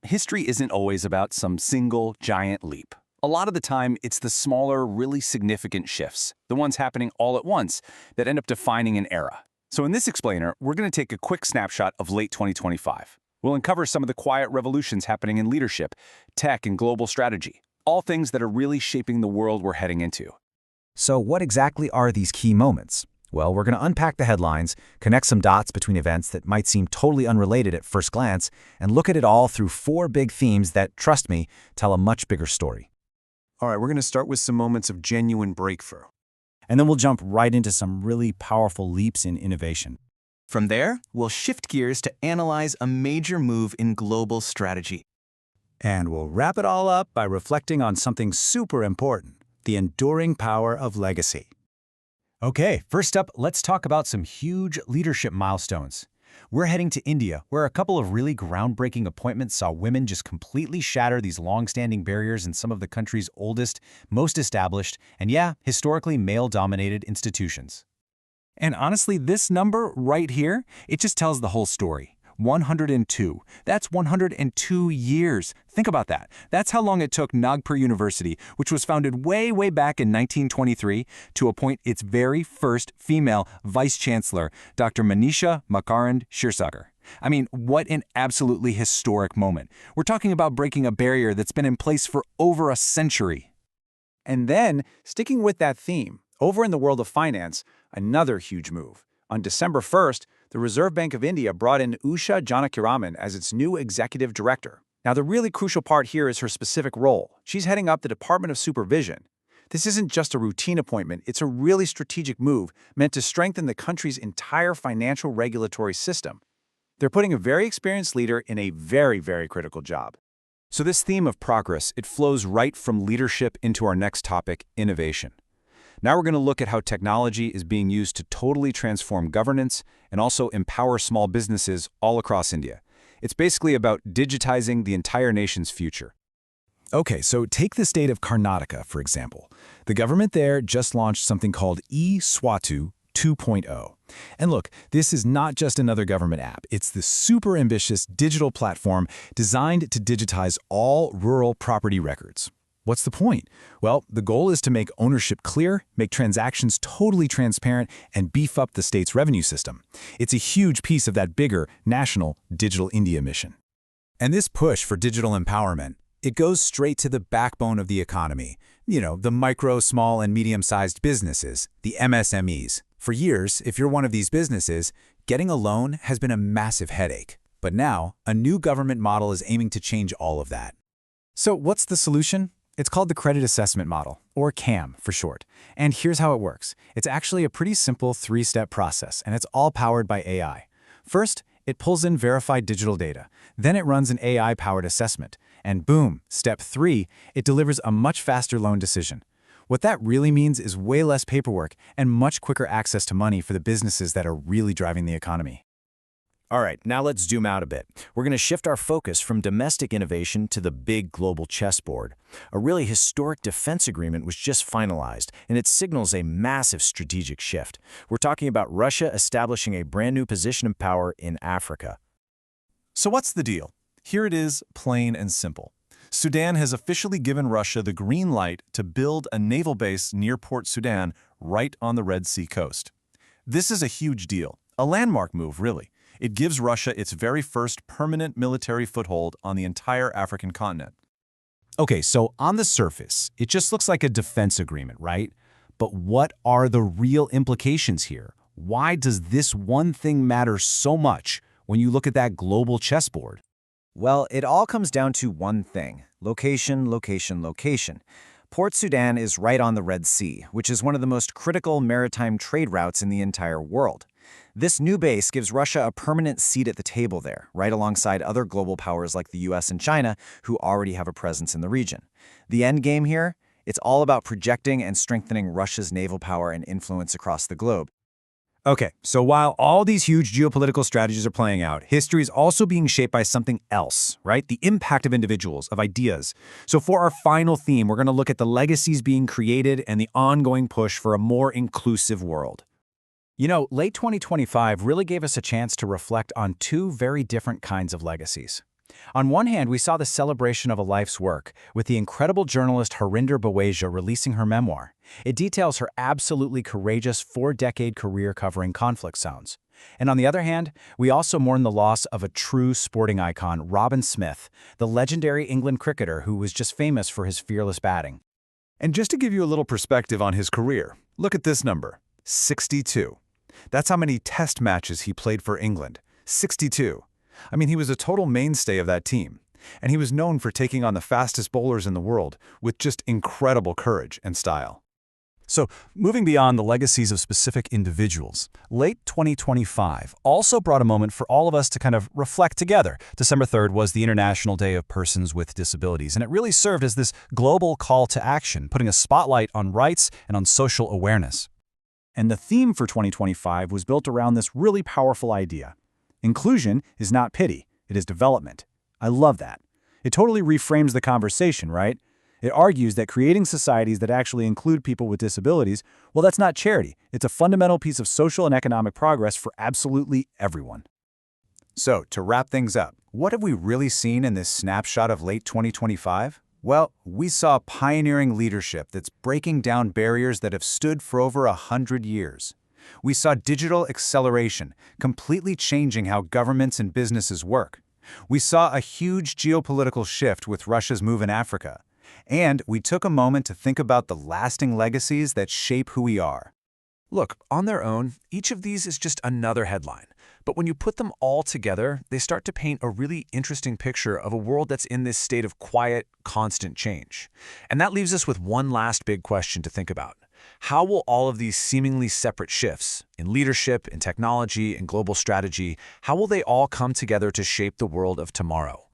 History isn't always about some single, giant leap. A lot of the time, it's the smaller, really significant shifts, the ones happening all at once, that end up defining an era. So in this explainer, we're going to take a quick snapshot of late 2025. We'll uncover some of the quiet revolutions happening in leadership, tech, and global strategy, all things that are really shaping the world we're heading into. So what exactly are these key moments? Well, we're going to unpack the headlines, connect some dots between events that might seem totally unrelated at first glance, and look at it all through 4 big themes that, trust me, tell a much bigger story. All right, we're going to start with some moments of genuine breakthrough. And then we'll jump right into some really powerful leaps in innovation. From there, we'll shift gears to analyze a major move in global strategy. And we'll wrap it all up by reflecting on something super important, the enduring power of legacy. Okay, first up, let's talk about some huge leadership milestones. We're heading to India, where a couple of really groundbreaking appointments saw women just completely shatter these long-standing barriers in some of the country's oldest, most established, and historically male-dominated institutions. And honestly, this number right here, it just tells the whole story. 102. That's 102 years. Think about that. That's how long it took Nagpur University, which was founded way back in 1923, to appoint its very first female vice-chancellor, Dr. Manisha Makarand Kshirsakar. I mean, what an absolutely historic moment. We're talking about breaking a barrier that's been in place for over a century. And then, sticking with that theme, over in the world of finance, another huge move. On December 1st, the Reserve Bank of India brought in Usha Janakiraman as its new executive director. Now, the really crucial part here is her specific role. She's heading up the Department of Supervision. This isn't just a routine appointment, it's a really strategic move meant to strengthen the country's entire financial regulatory system. They're putting a very experienced leader in a very critical job. So this theme of progress, it flows right from leadership into our next topic, innovation. Now we're going to look at how technology is being used to totally transform governance and also empower small businesses all across India. It's basically about digitizing the entire nation's future. Okay, so take the state of Karnataka, for example. The government there just launched something called eSwatu 2.0. And look, this is not just another government app. It's the super ambitious digital platform designed to digitize all rural property records. What's the point? Well, the goal is to make ownership clear, make transactions totally transparent, and beef up the state's revenue system. It's a huge piece of that bigger national Digital India mission. And this push for digital empowerment, it goes straight to the backbone of the economy. The micro, small, and medium-sized businesses, the MSMEs. For years, if you're one of these businesses, getting a loan has been a massive headache. But now, a new government model is aiming to change all of that. So what's the solution? It's called the Credit Assessment Model, or CAM for short. And here's how it works. It's actually a pretty simple 3-step process, and it's all powered by AI. First, it pulls in verified digital data. Then it runs an AI-powered assessment. And boom, step 3, it delivers a much faster loan decision. What that really means is way less paperwork and much quicker access to money for the businesses that are really driving the economy. All right, now let's zoom out a bit. We're going to shift our focus from domestic innovation to the big global chessboard. A really historic defense agreement was just finalized, and it signals a massive strategic shift. We're talking about Russia establishing a brand new position of power in Africa. So what's the deal? Here it is, plain and simple. Sudan has officially given Russia the green light to build a naval base near Port Sudan right on the Red Sea coast. This is a huge deal, a landmark move, really. It gives Russia its very first permanent military foothold on the entire African continent. Okay, so on the surface, it just looks like a defense agreement, right? But what are the real implications here? Why does this one thing matter so much when you look at that global chessboard? Well, it all comes down to one thing: location, location, location. Port Sudan is right on the Red Sea, which is one of the most critical maritime trade routes in the entire world. This new base gives Russia a permanent seat at the table there, right alongside other global powers like the US and China, who already have a presence in the region. The end game here? It's all about projecting and strengthening Russia's naval power and influence across the globe. Okay, so while all these huge geopolitical strategies are playing out, history is also being shaped by something else, right? The impact of individuals, of ideas. So for our final theme, we're going to look at the legacies being created and the ongoing push for a more inclusive world. Late 2025 really gave us a chance to reflect on 2 very different kinds of legacies. On one hand, we saw the celebration of a life's work, with the incredible journalist Harinder Baweja releasing her memoir. It details her absolutely courageous 4-decade career covering conflict zones. And on the other hand, we also mourn the loss of a true sporting icon, Robin Smith, the legendary England cricketer who was just famous for his fearless batting. And just to give you a little perspective on his career, look at this number, 62. That's how many test matches he played for England, 62. I mean, he was a total mainstay of that team, and he was known for taking on the fastest bowlers in the world with just incredible courage and style. So, moving beyond the legacies of specific individuals, late 2025 also brought a moment for all of us to kind of reflect together. December 3rd was the International Day of Persons with Disabilities, and it really served as this global call to action, putting a spotlight on rights and on social awareness. And the theme for 2025 was built around this really powerful idea. Inclusion is not pity, it is development. I love that. It totally reframes the conversation, right? It argues that creating societies that actually include people with disabilities, well, that's not charity. It's a fundamental piece of social and economic progress for absolutely everyone. So, to wrap things up, what have we really seen in this snapshot of late 2025? Well, we saw pioneering leadership that's breaking down barriers that have stood for over 100 years. We saw digital acceleration, completely changing how governments and businesses work. We saw a huge geopolitical shift with Russia's move in Africa. And we took a moment to think about the lasting legacies that shape who we are. Look, on their own, each of these is just another headline. But when you put them all together, they start to paint a really interesting picture of a world that's in this state of quiet, constant change. And that leaves us with one last big question to think about. How will all of these seemingly separate shifts in leadership, in technology, in global strategy, how will they all come together to shape the world of tomorrow?